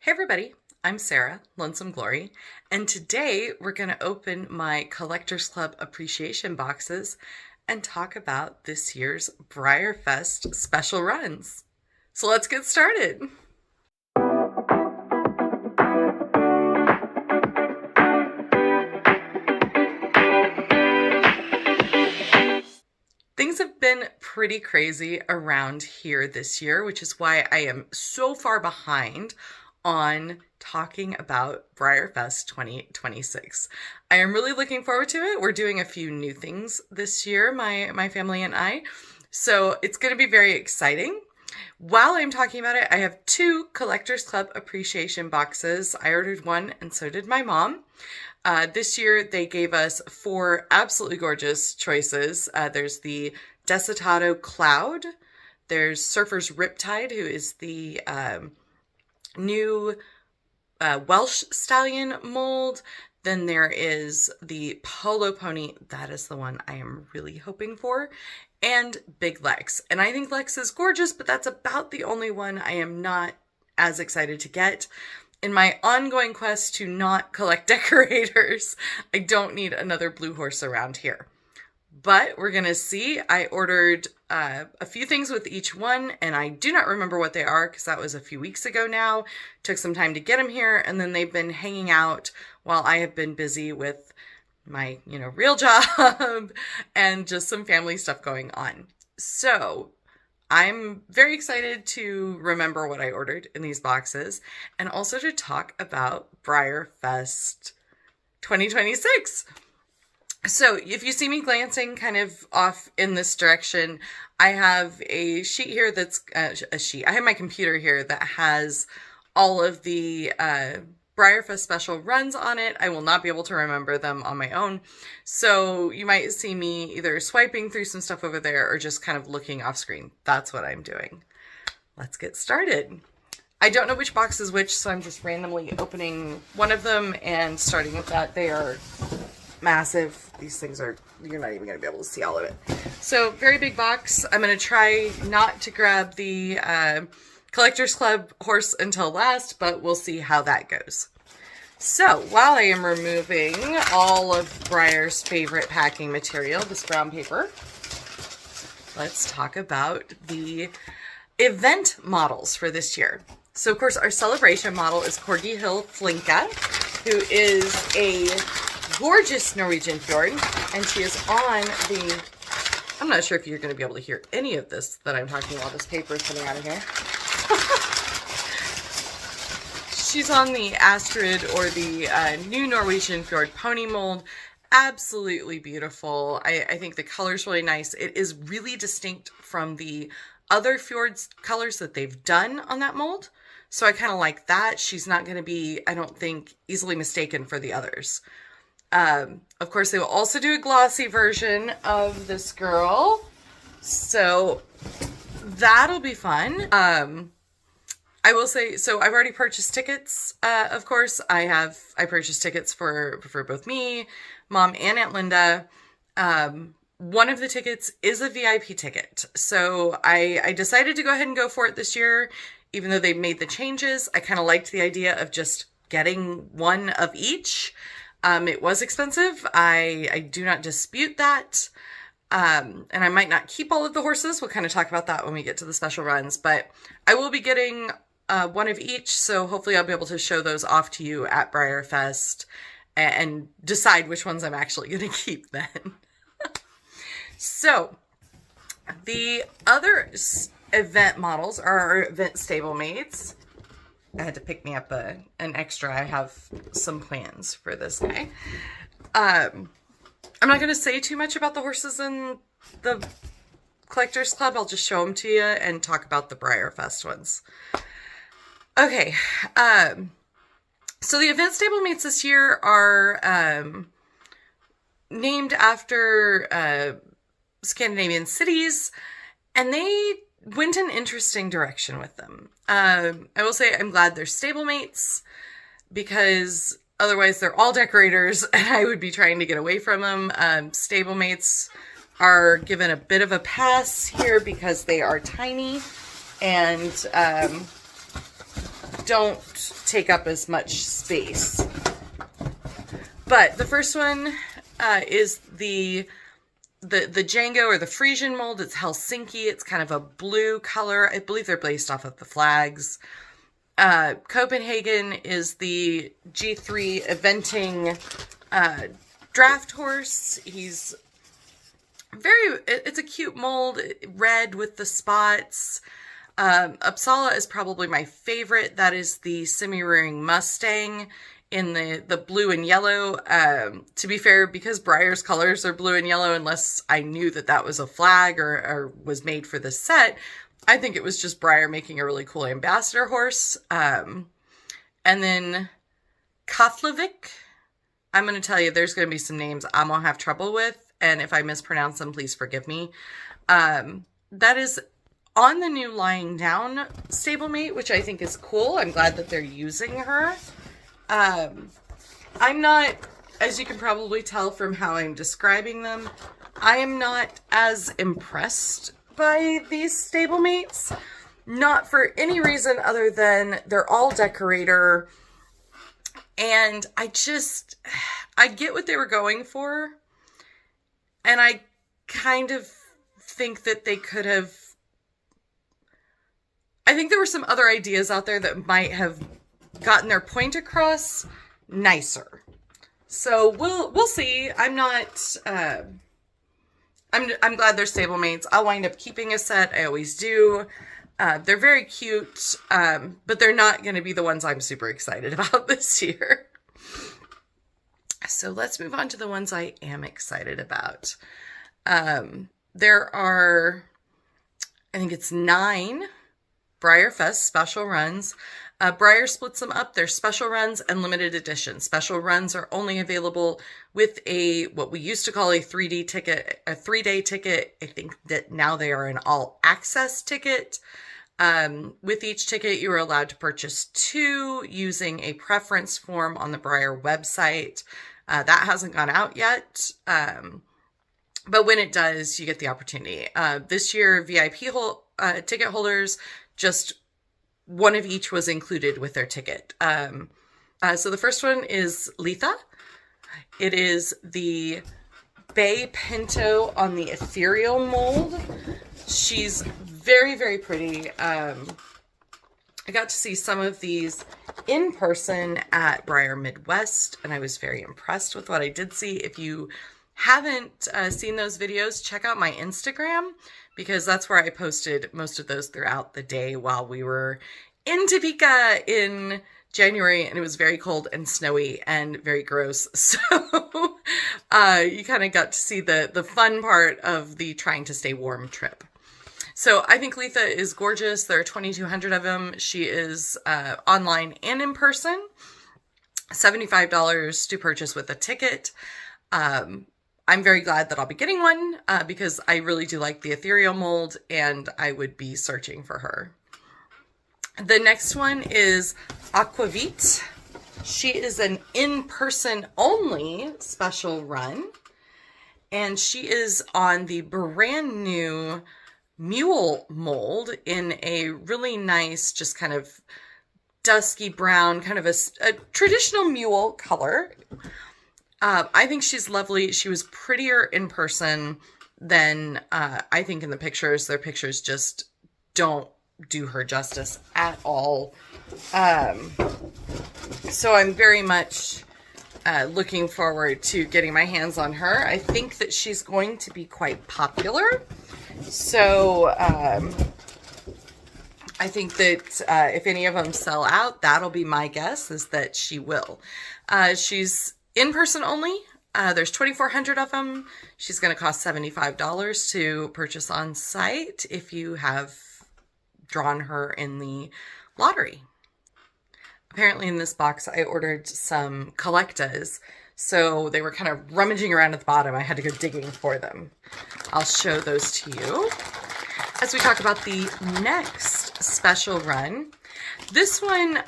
Hey everybody, I'm Sarah, Lonesome Glory, and today we're going to open my Collectors Club appreciation boxes and talk about this year's BreyerFest Special Runs. So let's get started. Things have been pretty crazy around here this year, which is why I am so far behind on talking about BreyerFest 2026. I am really looking forward to it. We're doing a few new things this year, my family and I, so it's going to be very exciting. While I'm talking about it, I have two Collectors Club appreciation boxes. I ordered one and so did my mom. This year they gave us four absolutely gorgeous choices. There's the Desitato Cloud, there's Surfer's Riptide, who is the new Welsh Stallion mold. Then there is the Polo Pony. That is the one I am really hoping for. And Big Lex. And I think Lex is gorgeous, but that's about the only one I am not as excited to get. In my ongoing quest to not collect decorators, I don't need another blue horse around here. But we're going to see. I ordered a few things with each one, and I do not remember what they are because that was a few weeks ago now. Took some time to get them here, and then they've been hanging out while I have been busy with my, real job and just some family stuff going on. So I'm very excited to remember what I ordered in these boxes and also to talk about BreyerFest 2026. So if you see me glancing kind of off in this direction, I have a sheet here that's a sheet. I have my computer here that has all of the BreyerFest special runs on it. I will not be able to remember them on my own. So you might see me either swiping through some stuff over there or just kind of looking off screen. That's what I'm doing. Let's get started. I don't know which box is which, so I'm just randomly opening one of them and starting with that. They are massive. These things are, you're not even going to be able to see all of it. So very big box. I'm going to try not to grab the Collectors Club horse until last, but we'll see how that goes. So while I am removing all of Breyer's favorite packing material, this brown paper, let's talk about the event models for this year. So of course our celebration model is Corgi Hill Flinka, who is a gorgeous Norwegian fjord, and she is on the, I'm not sure if you're going to be able to hear any of this that I'm talking about. This paper is coming out of here. She's on the Astrid, or the new Norwegian fjord pony mold. Absolutely beautiful. I think the color's really nice. It is really distinct from the other fjords colors that they've done on that mold. So I kind of like that. She's not going to be, I don't think, easily mistaken for the others. Of course, they will also do a glossy version of this girl, so that'll be fun. I will say, so I've already purchased tickets, of course. I purchased tickets for both me, Mom, and Aunt Linda. One of the tickets is a VIP ticket, so I decided to go ahead and go for it this year, even though they made the changes. I kind of liked the idea of just getting one of each. It was expensive. I do not dispute that. And I might not keep all of the horses. We'll kind of talk about that when we get to the special runs, but I will be getting one of each. So hopefully I'll be able to show those off to you at BreyerFest and decide which ones I'm actually going to keep then. So the other event models are our event stablemates. I had to pick me up an extra. I have some plans for this guy. I'm not going to say too much about the horses in the Collectors Club. I'll just show them to you and talk about the BreyerFest ones. Okay. So the event stablemates this year are named after Scandinavian cities, and they went an interesting direction with them. I will say I'm glad they're stablemates, because otherwise they're all decorators and I would be trying to get away from them. Stablemates are given a bit of a pass here because they are tiny, and don't take up as much space. But the first one is the Django or the Frisian mold. It's Helsinki. It's kind of a blue color. I believe they're based off of the flags. Copenhagen is the G3 eventing draft horse. He's it's a cute mold, red with the spots. Uppsala is probably my favorite. That is the semi-rearing Mustang in the blue and yellow. To be fair, because Breyer's colors are blue and yellow, unless I knew that was a flag or was made for this set, I think it was just Breyer making a really cool ambassador horse. And then Keflavik. I'm going to tell you, there's going to be some names I'm going to have trouble with. And if I mispronounce them, please forgive me. That is on the new Lying Down stablemate, which I think is cool. I'm glad that they're using her. I'm not, as you can probably tell from how I'm describing them, I am not as impressed by these stablemates. Not for any reason other than they're all decorator. And I get what they were going for. And I kind of think that they could have, I think there were some other ideas out there that might have gotten their point across nicer. So we'll see. I'm not, I'm glad they're stablemates. I'll wind up keeping a set. I always do. They're very cute, but they're not going to be the ones I'm super excited about this year. So let's move on to the ones I am excited about. There are, I think it's 9 BreyerFest special runs. Breyer splits them up. There's special runs and limited edition. Special runs are only available with what we used to call a 3D ticket, a 3-day ticket. I think that now they are an all access ticket. With each ticket, you are allowed to purchase 2 using a preference form on the Breyer website. That hasn't gone out yet. But when it does, you get the opportunity. This year, VIP ticket holders, just one of each was included with their ticket. So the first one is Letha. It is the Bay Pinto on the ethereal mold. She's very, very pretty. I got to see some of these in person at Breyer Midwest, and I was very impressed with what I did see. If you haven't seen those videos, check out my Instagram, because that's where I posted most of those throughout the day while we were in Topeka in January, and it was very cold and snowy and very gross. So you kind of got to see the fun part of the trying to stay warm trip. So I think Letha is gorgeous. There are 2,200 of them. She is online and in person. $75 to purchase with a ticket. I'm very glad that I'll be getting one because I really do like the ethereal mold, and I would be searching for her. The next one is Aquavit. She is an in-person only special run, and she is on the brand new mule mold in a really nice, just kind of dusky brown, kind of a traditional mule color. I think she's lovely. She was prettier in person than I think in the pictures. Their pictures just don't do her justice at all. So I'm very much looking forward to getting my hands on her. I think that she's going to be quite popular. So I think that if any of them sell out, that'll be my guess, is that she will. She's in person only. There's 2,400 of them. She's going to cost $75 to purchase on site if you have drawn her in the lottery. Apparently in this box, I ordered some collectas, so they were kind of rummaging around at the bottom. I had to go digging for them. I'll show those to you as we talk about the next special run. This one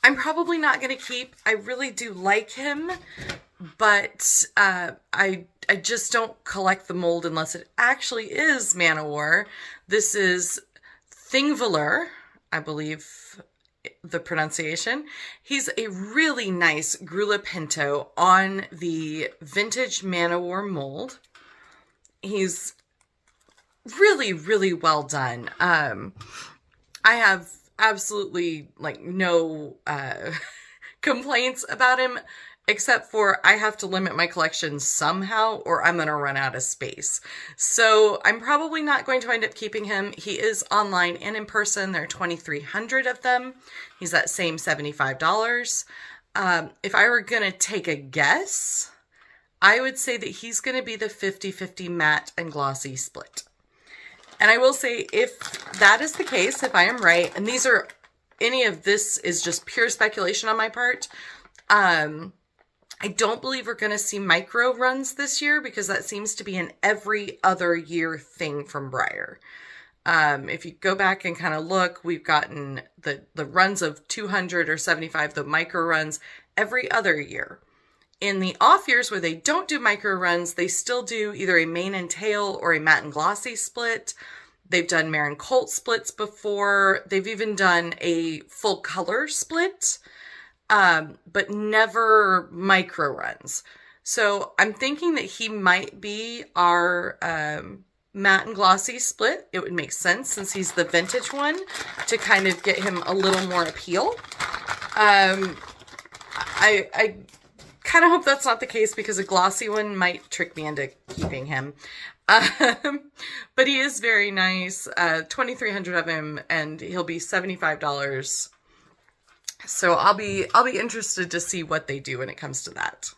I'm probably not going to keep. I really do like him, but I just don't collect the mold unless it actually is Man-O-War. This is Thingvellir, I believe the pronunciation. He's a really nice Grula Pinto on the vintage Man-O-War mold. He's really, really well done. I have absolutely like no complaints about him, except for I have to limit my collection somehow or I'm going to run out of space. So I'm probably not going to wind up keeping him. He is online and in person. There are 2,300 of them. He's that same $75. If I were going to take a guess, I would say that he's going to be the 50-50 matte and glossy split. And I will say, if that is the case, if I am right, and any of this is just pure speculation on my part, I don't believe we're going to see micro runs this year because that seems to be an every other year thing from Breyer. If you go back and kind of look, we've gotten the runs of 200 or 75, the micro runs, every other year. In the off years where they don't do micro runs, they still do either a mane and tail or a matte and glossy split. They've done Marin Colt splits before. They've even done a full color split, but never micro runs. So I'm thinking that he might be our matte and glossy split. It would make sense since he's the vintage one to kind of get him a little more appeal. I kind of hope that's not the case because a glossy one might trick me into keeping him. But he is very nice. 2,300 of him, and he'll be $75. So I'll be interested to see what they do when it comes to that.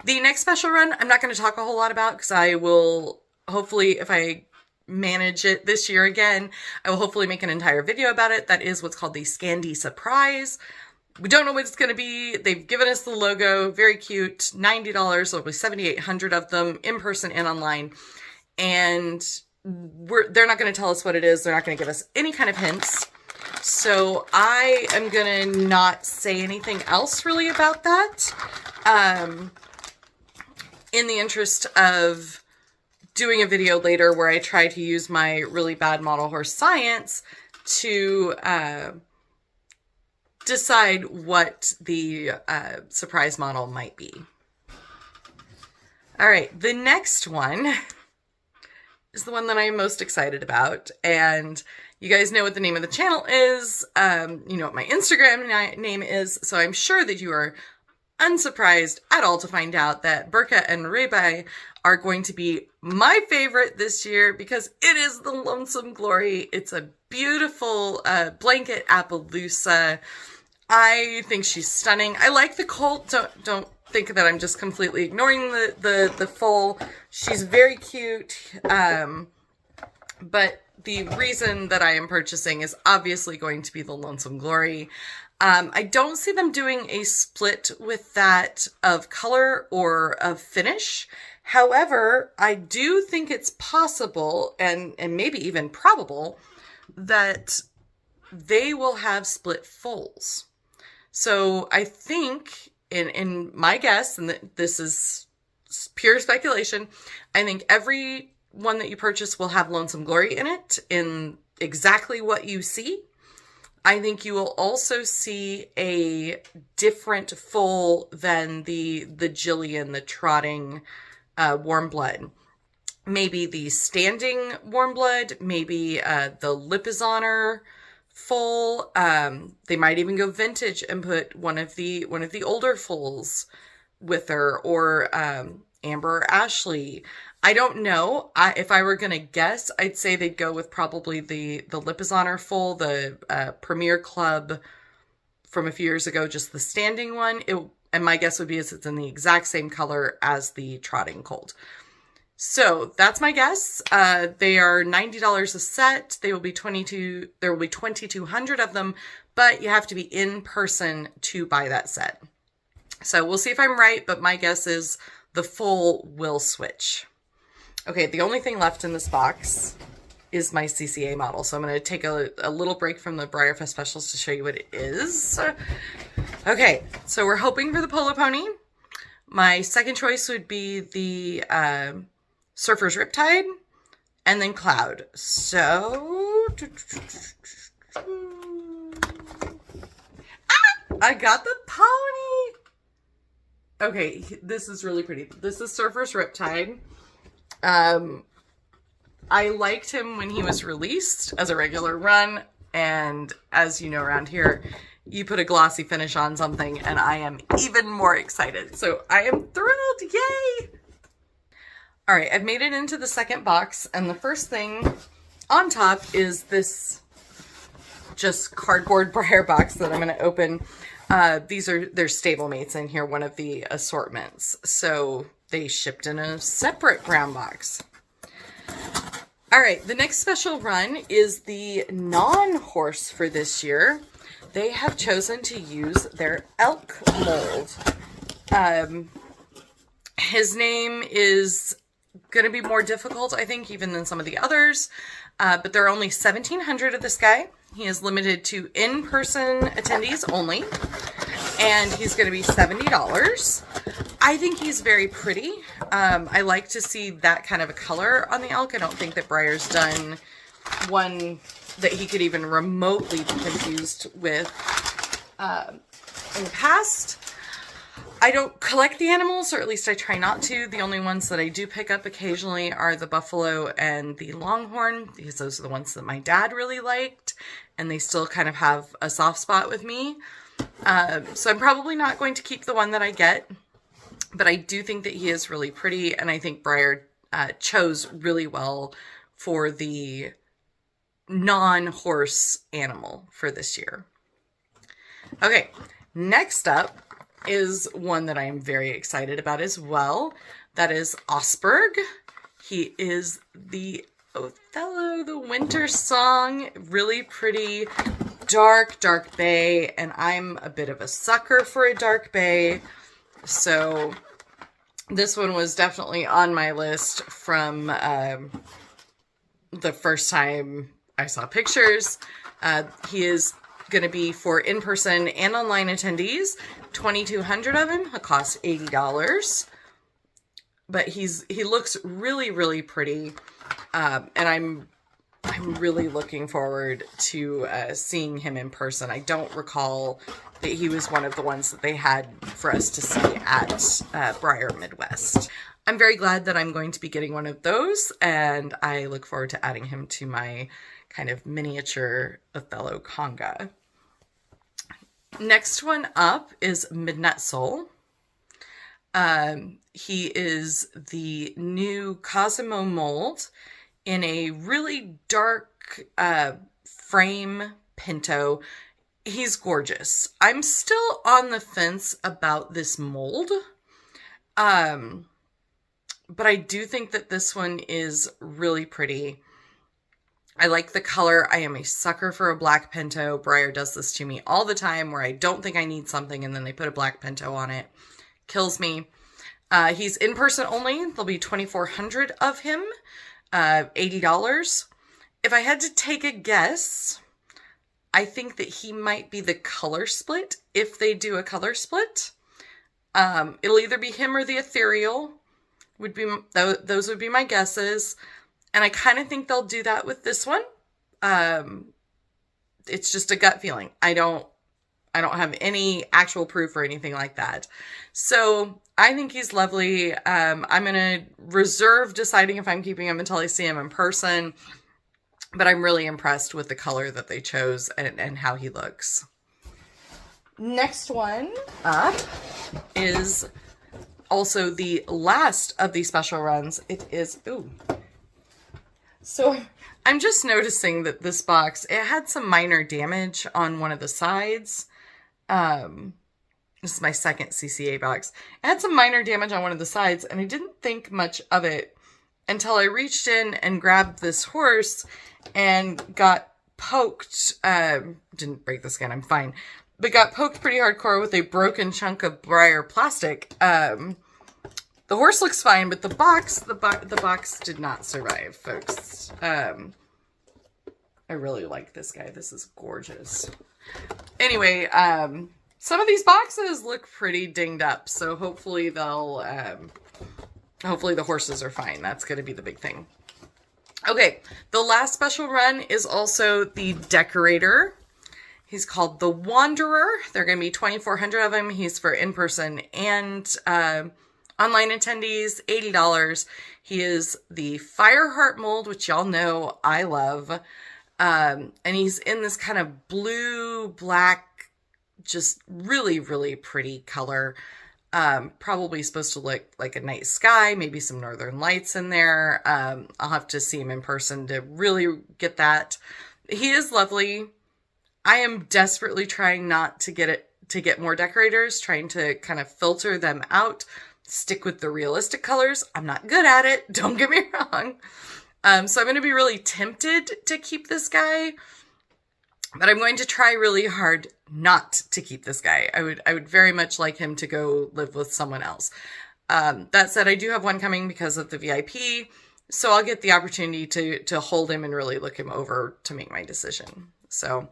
The next special run, I'm not going to talk a whole lot about because I will hopefully, if I manage it this year again, I will hopefully make an entire video about it. That is what's called the Scandi Surprise. We don't know what it's going to be. They've given us the logo. Very cute. $90. There'll be 7,800 of them in person and online. And they're not going to tell us what it is. They're not going to give us any kind of hints. So I am going to not say anything else really about that. In the interest of doing a video later where I try to use my really bad model horse science to decide what the surprise model might be. All right, the next one is the one that I'm most excited about, and you guys know what the name of the channel is. You know what my Instagram name is, so I'm sure that you are unsurprised at all to find out that Burka and Rebai are going to be my favorite this year because it is the Lonesome Glory. It's a beautiful blanket Appaloosa. I think she's stunning. I like the colt. Don't think that I'm just completely ignoring the foal. She's very cute. But the reason that I am purchasing is obviously going to be the Lonesome Glory. I don't see them doing a split with that of color or of finish. However, I do think it's possible and maybe even probable that they will have split foals. So I think, in my guess, and this is pure speculation, I think every one that you purchase will have Lonesome Glory in it in exactly what you see. I think you will also see a different foal than the Jillian, the trotting warm blood. Maybe the standing warm blood, maybe the Lip is Honor foal. They might even go vintage and put one of the older foals with her, or Amber or Ashley. I don't know. If I were gonna guess, I'd say they'd go with probably the Lip is Honor foal, the Premier Club from a few years ago, just the standing one. And my guess would be it's in the exact same color as the trotting colt. So that's my guess. They are $90 a set. There will be 2,200 of them, but you have to be in person to buy that set. So we'll see if I'm right, but my guess is the foal will switch. Okay, the only thing left in this box is my CCA model. So I'm going to take a little break from the BreyerFest specials to show you what it is. Okay, so we're hoping for the Polo Pony. My second choice would be the Surfer's Riptide, and then Cloud. So I got the pony. Okay, this is really pretty. This is Surfer's Riptide. I liked him when he was released as a regular run, and as you know around here, you put a glossy finish on something and I am even more excited. So I am thrilled, yay! All right, I've made it into the second box, and the first thing on top is this just cardboard Breyer box that I'm gonna open. There's stablemates in here, one of the assortments. So they shipped in a separate brown box. All right, the next special run is the non-horse for this year. They have chosen to use their elk mold. His name is going to be more difficult, I think, even than some of the others. But there are only 1,700 of this guy. He is limited to in-person attendees only. And he's going to be $70. I think he's very pretty. I like to see that kind of a color on the elk. I don't think that Breyer's done one that he could even remotely be confused with in the past. I don't collect the animals, or at least I try not to. The only ones that I do pick up occasionally are the buffalo and the longhorn, because those are the ones that my dad really liked, and they still kind of have a soft spot with me. So I'm probably not going to keep the one that I get, but I do think that he is really pretty, and I think Breyer chose really well for the non-horse animal for this year. Okay, next up is one that I am very excited about as well. That is Osberg. He is the Othello, the Winter Song. Really pretty, dark bay, and I'm a bit of a sucker for a dark bay. So this one was definitely on my list from the first time I saw pictures. He is going to be for in-person and online attendees. 2,200 of him. It costs $80. But he looks really, really pretty. And I'm really looking forward to seeing him in person. I don't recall that he was one of the ones that they had for us to see at Breyer Midwest. I'm very glad that I'm going to be getting one of those, and I look forward to adding him to my kind of miniature Othello conga. Next one up is Midnight Soul. He is the new Cosimo mold in a really dark frame pinto. He's gorgeous. I'm still on the fence about this mold. But I do think that this one is really pretty. I like the color. I am a sucker for a black pinto. Breyer does this to me all the time, where I don't think I need something and then they put a black pinto on it. Kills me. He's in person only. There'll be 2,400 of him. $80. If I had to take a guess, I think that he might be the color split, if they do a color split. It'll either be him or the ethereal. Those would be my guesses. And I kind of think they'll do that with this one. It's just a gut feeling. I don't have any actual proof or anything like that. So I think he's lovely. I'm going to reserve deciding if I'm keeping him until I see him in person. But I'm really impressed with the color that they chose and how he looks. Next one up is also the last of these special runs. It is, ooh. So I'm just noticing that this box, it had some minor damage on one of the sides. This is my second CCA box. It had some minor damage on one of the sides, and I didn't think much of it until I reached in and grabbed this horse and got poked. Didn't break the skin, I'm fine. But got poked pretty hardcore with a broken chunk of Breyer plastic. The horse looks fine, but the box did not survive, folks. I really like this guy. This is gorgeous. Anyway, some of these boxes look pretty dinged up, so hopefully hopefully the horses are fine. That's going to be the big thing. Okay, the last special run is also the decorator. He's called the Wanderer. There are going to be 2,400 of him. He's for in-person and online attendees, $80. He is the Fireheart mold, which y'all know I love. And he's in this kind of blue, black, just really, really pretty color. Probably supposed to look like a night sky, maybe some northern lights in there. I'll have to see him in person to really get that. He is lovely. I am desperately trying not to get more decorators, trying to kind of filter them out, stick with the realistic colors. I'm not good at it, don't get me wrong. So I'm going to be really tempted to keep this guy, but I'm going to try really hard not to keep this guy. I would very much like him to go live with someone else. That said, I do have one coming because of the VIP, so I'll get the opportunity to hold him and really look him over to make my decision. So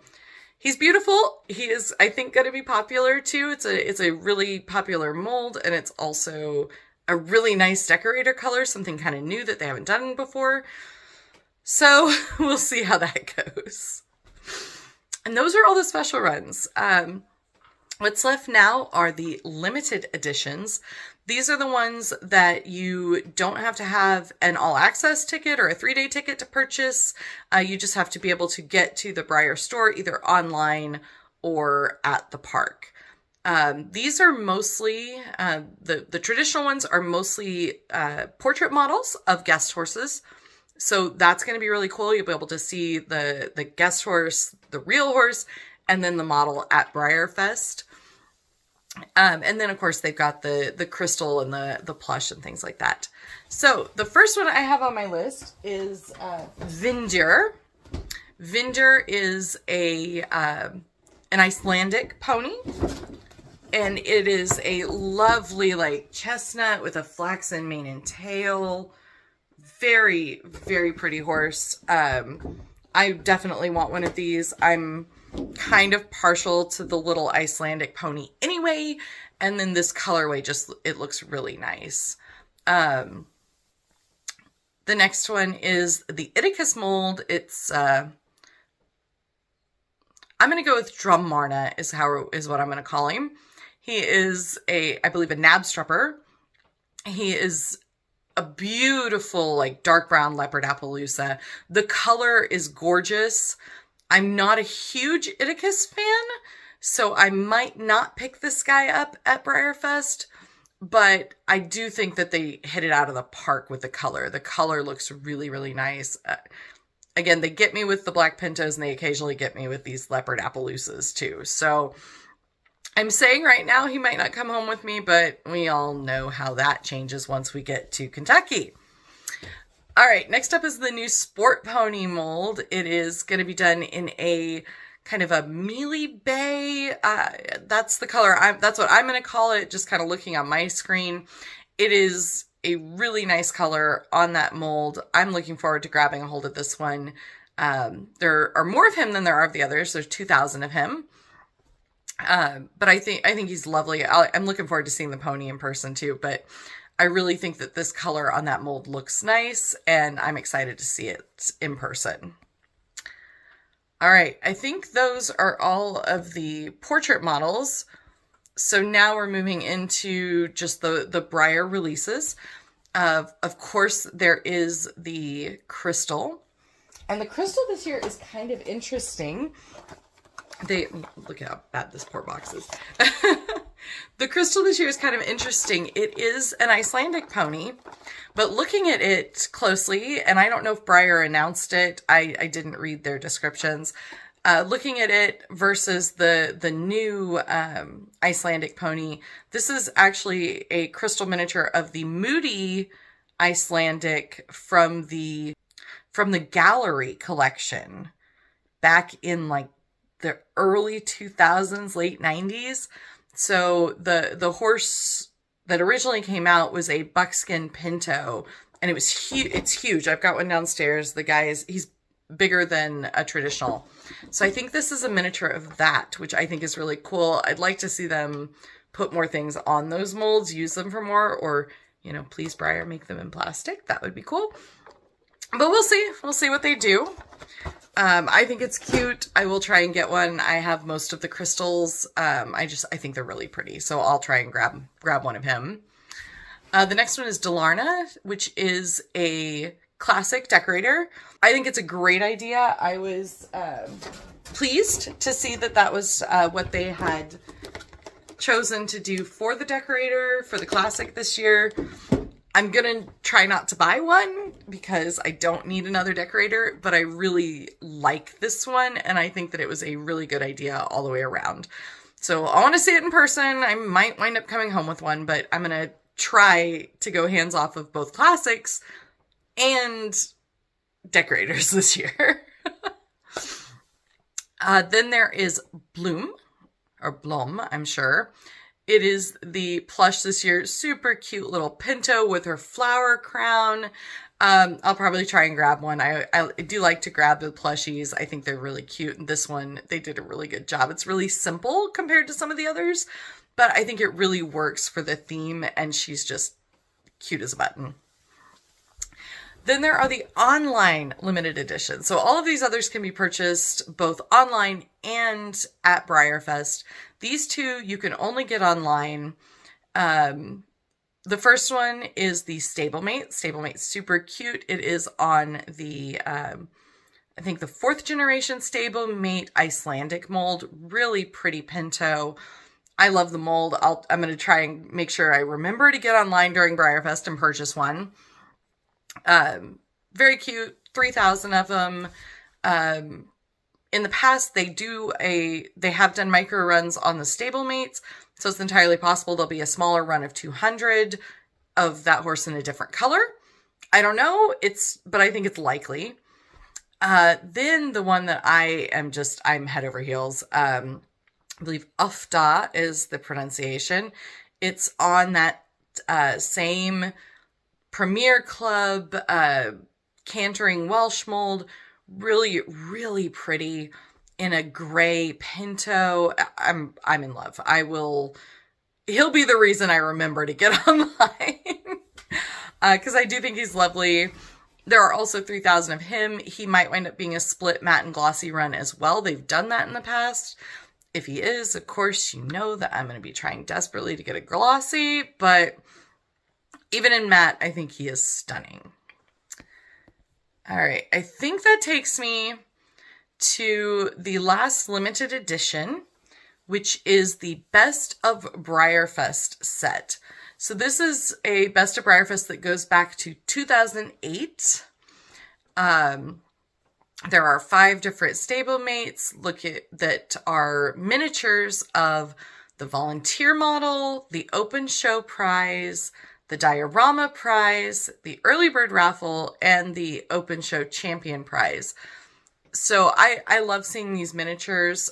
he's beautiful. He is, I think, going to be popular too. It's a really popular mold, and it's also a really nice decorator color, something kind of new that they haven't done before. So we'll see how that goes. And those are all the special runs. What's left now are the limited editions. These are the ones that you don't have to have an all-access ticket or a 3-day ticket to purchase. You just have to be able to get to the Breyer store either online or at the park. These are mostly, the traditional ones are mostly portrait models of guest horses. So that's going to be really cool. You'll be able to see the guest horse, the real horse, and then the model at BreyerFest. And then, of course, they've got the crystal and the plush and things like that. So the first one I have on my list is Vindur. Vindur is an Icelandic pony. And it is a lovely, like, chestnut with a flaxen mane and tail. Very, very pretty horse. I definitely want one of these. I'm kind of partial to the little Icelandic pony anyway. And then this colorway it looks really nice. The next one is the Itacus mold. It's, I'm going to go with Drummarna is what I'm going to call him. He is I believe a Knabstrupper. He is a beautiful, like, dark brown leopard Appaloosa. The color is gorgeous. I'm not a huge Itacus fan, so I might not pick this guy up at BreyerFest, but I do think that they hit it out of the park with the color. The color looks really, really nice. Again, they get me with the black pintos, and they occasionally get me with these leopard Appaloosas too. So I'm saying right now he might not come home with me, but we all know how that changes once we get to Kentucky. All right, next up is the new Sport Pony mold. It is going to be done in a kind of a mealy bay. That's the color. That's what I'm going to call it, just kind of looking on my screen. It is a really nice color on that mold. I'm looking forward to grabbing a hold of this one. There are more of him than there are of the others. There's 2,000 of him. But I think he's lovely. I'm looking forward to seeing the pony in person too, but I really think that this color on that mold looks nice, and I'm excited to see it in person. All right, I think those are all of the portrait models. So now we're moving into just the Breyer releases. Of course, there is the crystal, and the crystal this year is kind of interesting. Look at how bad this poor box is. The crystal this year is kind of interesting. It is an Icelandic pony, but looking at it closely, and I don't know if Breyer announced it, I didn't read their descriptions. Looking at it versus the new Icelandic pony, this is actually a crystal miniature of the Moody Icelandic from the Gallery collection back in like the early 2000s, late 90s. So the horse that originally came out was a buckskin pinto, and it was huge. It's huge. I've got one downstairs. The guy he's bigger than a traditional. So I think this is a miniature of that, which I think is really cool. I'd like to see them put more things on those molds, use them for more, or, you know, please Breyer, make them in plastic. That would be cool. But we'll see. We'll see what they do. I think it's cute. I will try and get one. I have most of the crystals. I think they're really pretty. So I'll try and grab one of him. The next one is Delarna, which is a classic decorator. I think it's a great idea. I was pleased to see that was what they had chosen to do for the decorator, for the classic this year. I'm gonna try not to buy one because I don't need another decorator, but I really like this one, and I think that it was a really good idea all the way around. So I want to see it in person. I might wind up coming home with one, but I'm gonna try to go hands off of both classics and decorators this year. Then there is Bloom, or Blom, I'm sure. It is the plush this year. Super cute little Pinto with her flower crown. I'll probably try and grab one. I do like to grab the plushies. I think they're really cute. And this one, they did a really good job. It's really simple compared to some of the others, but I think it really works for the theme, and she's just cute as a button. Then there are the online limited editions. So all of these others can be purchased both online and at BreyerFest. These two you can only get online. The first one is the Stablemate. Stablemate's super cute. It is on the, I think the 4th generation Stablemate Icelandic mold. Really pretty Pinto. I love the mold. I'm going to try and make sure I remember to get online during BreyerFest and purchase one. Very cute, 3,000 of them. In the past, they have done micro runs on the stablemates, so it's entirely possible there'll be a smaller run of 200 of that horse in a different color. I don't know, but I think it's likely. Then the one that I'm head over heels. I believe Ufta is the pronunciation. It's on that same Premier Club cantering Welsh mold. Really, really pretty in a gray Pinto. I'm in love. He'll be the reason I remember to get online. Because I do think he's lovely. There are also 3,000 of him. He might wind up being a split matte and glossy run as well. They've done that in the past. If he is, of course, you know that I'm going to be trying desperately to get a glossy, but even in matte, I think he is stunning. All right, I think that takes me to the last limited edition, which is the Best of BreyerFest set. So this is a Best of BreyerFest that goes back to 2008. There are 5 different stablemates that are miniatures of the volunteer model, the open show prize, the diorama prize, the early bird raffle, and the open show champion prize. So I love seeing these miniatures.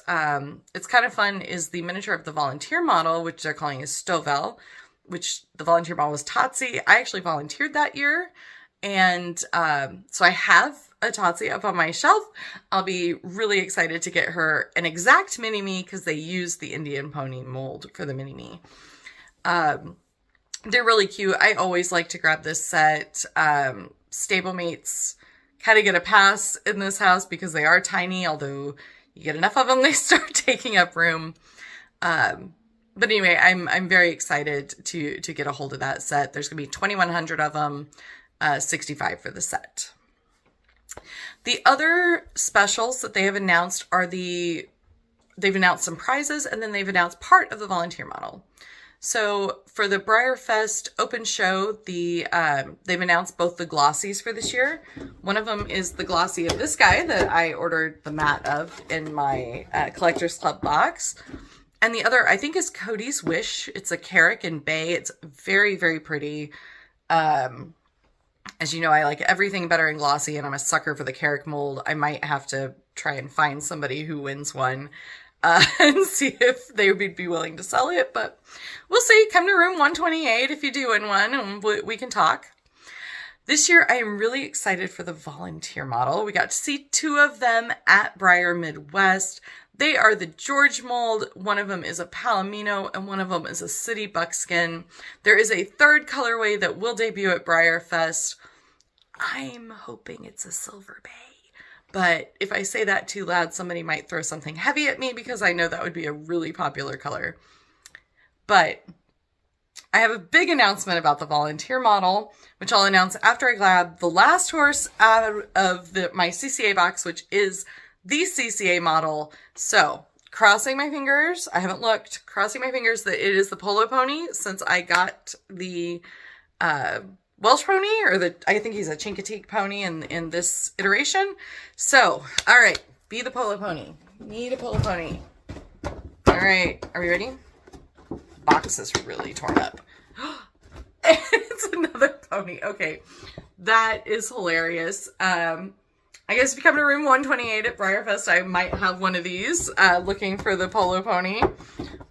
It's kind of fun is the miniature of the volunteer model, which they're calling a Stovel, which the volunteer model was Tatsi. I actually volunteered that year. And so I have a Tatsi up on my shelf. I'll be really excited to get her an exact mini-me because they used the Indian pony mold for the mini-me. They're really cute. I always like to grab this set. Stablemates kind of get a pass in this house because they are tiny, although you get enough of them, they start taking up room. But anyway, I'm very excited to get a hold of that set. There's going to be 2,100 of them, 65 for the set. The other specials that they have announced are they've announced some prizes, and then they've announced part of the volunteer model. So for the BreyerFest open show, they've announced both the glossies for this year. One of them is the glossy of this guy that I ordered the matte of in my Collectors Club box. And the other, I think, is Cody's Wish. It's a Carrick and Bay. It's very, very pretty. As you know, I like everything better in glossy, and I'm a sucker for the Carrick mold. I might have to try and find somebody who wins one and see if they would be willing to sell it. But we'll see. Come to room 128 if you do win one, and we can talk. This year, I am really excited for the volunteer model. We got to see 2 of them at Breyer Midwest. They are the George mold. One of them is a Palomino, and one of them is a City Buckskin. There is a 3rd colorway that will debut at BreyerFest. I'm hoping it's a silver bay. But if I say that too loud, somebody might throw something heavy at me because I know that would be a really popular color. But I have a big announcement about the volunteer model, which I'll announce after I grab the last horse out of my CCA box, which is the CCA model. So, crossing my fingers, I haven't looked, crossing my fingers that it is the polo pony since I got the Welsh pony, or I think he's a Chincoteague pony in this iteration. So, all right, be the polo pony. Need a polo pony. All right, are we ready? Box is really torn up. It's another pony. Okay, that is hilarious. I guess if you come to room 128 at BreyerFest, I might have one of these looking for the polo pony.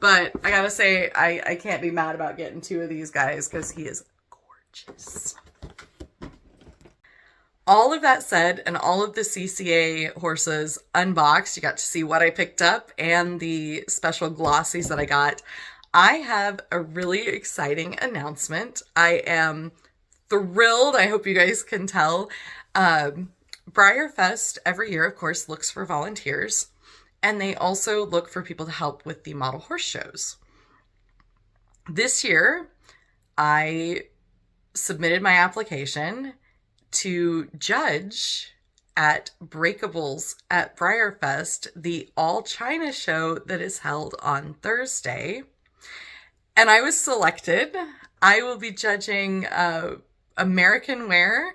But I gotta say, I can't be mad about getting two of these guys because he is gorgeous. All of that said, and all of the CCA horses unboxed, you got to see what I picked up and the special glossies that I got. I have a really exciting announcement. I am thrilled. I hope you guys can tell. BreyerFest every year, of course, looks for volunteers, and they also look for people to help with the model horse shows. This year, I submitted my application to judge at Breakables at BreyerFest, the all China show that is held on Thursday. And I was selected. I will be judging American wear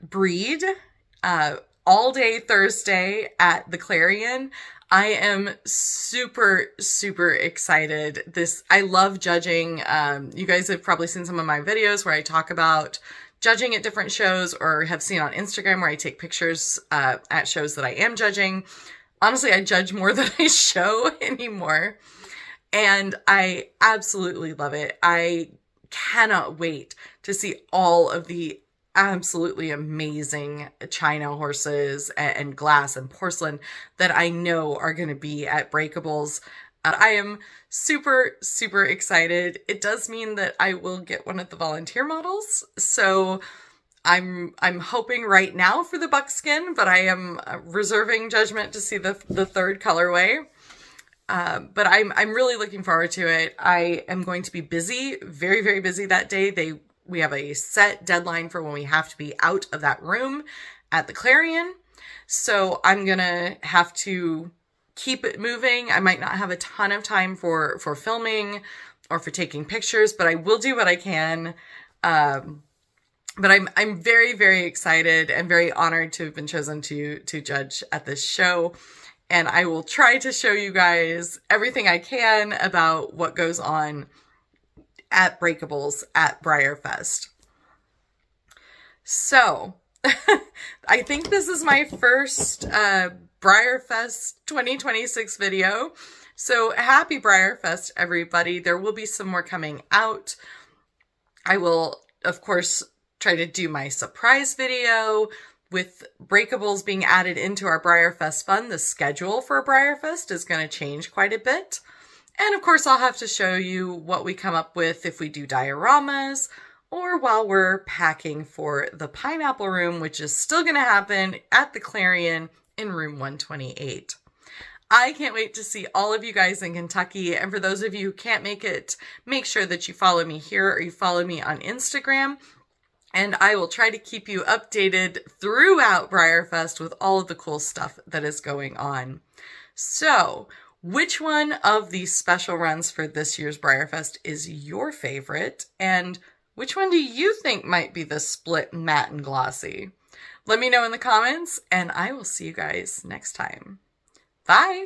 breed all day Thursday at the Clarion. I am super, super excited. I love judging. You guys have probably seen some of my videos where I talk about judging at different shows, or have seen on Instagram where I take pictures at shows that I am judging. Honestly, I judge more than I show anymore. And I absolutely love it. I cannot wait to see all of the absolutely amazing China horses and glass and porcelain that I know are going to be at Breakables. I am super, super excited. It does mean that I will get one of the volunteer models. So I'm hoping right now for the buckskin, but I am reserving judgment to see the third colorway. But I'm really looking forward to it. I am going to be busy, very, very busy that day. We have a set deadline for when we have to be out of that room at the Clarion. So I'm going to have to keep it moving. I might not have a ton of time for filming or for taking pictures, but I will do what I can. But I'm very, very excited and very honored to have been chosen to judge at this show. And I will try to show you guys everything I can about what goes on at Breakables at BreyerFest. So, I think this is my first BreyerFest 2026 video. So, happy BreyerFest, everybody. There will be some more coming out. I will, of course, try to do my surprise video. With Breakables being added into our BreyerFest fund, the schedule for BreyerFest is going to change quite a bit. And of course, I'll have to show you what we come up with if we do dioramas or while we're packing for the pineapple room, which is still going to happen at the Clarion in room 128. I can't wait to see all of you guys in Kentucky. And for those of you who can't make it, make sure that you follow me here or you follow me on Instagram. And I will try to keep you updated throughout BreyerFest with all of the cool stuff that is going on. So, which one of these special runs for this year's BreyerFest is your favorite? And which one do you think might be the split matte and glossy? Let me know in the comments, and I will see you guys next time. Bye!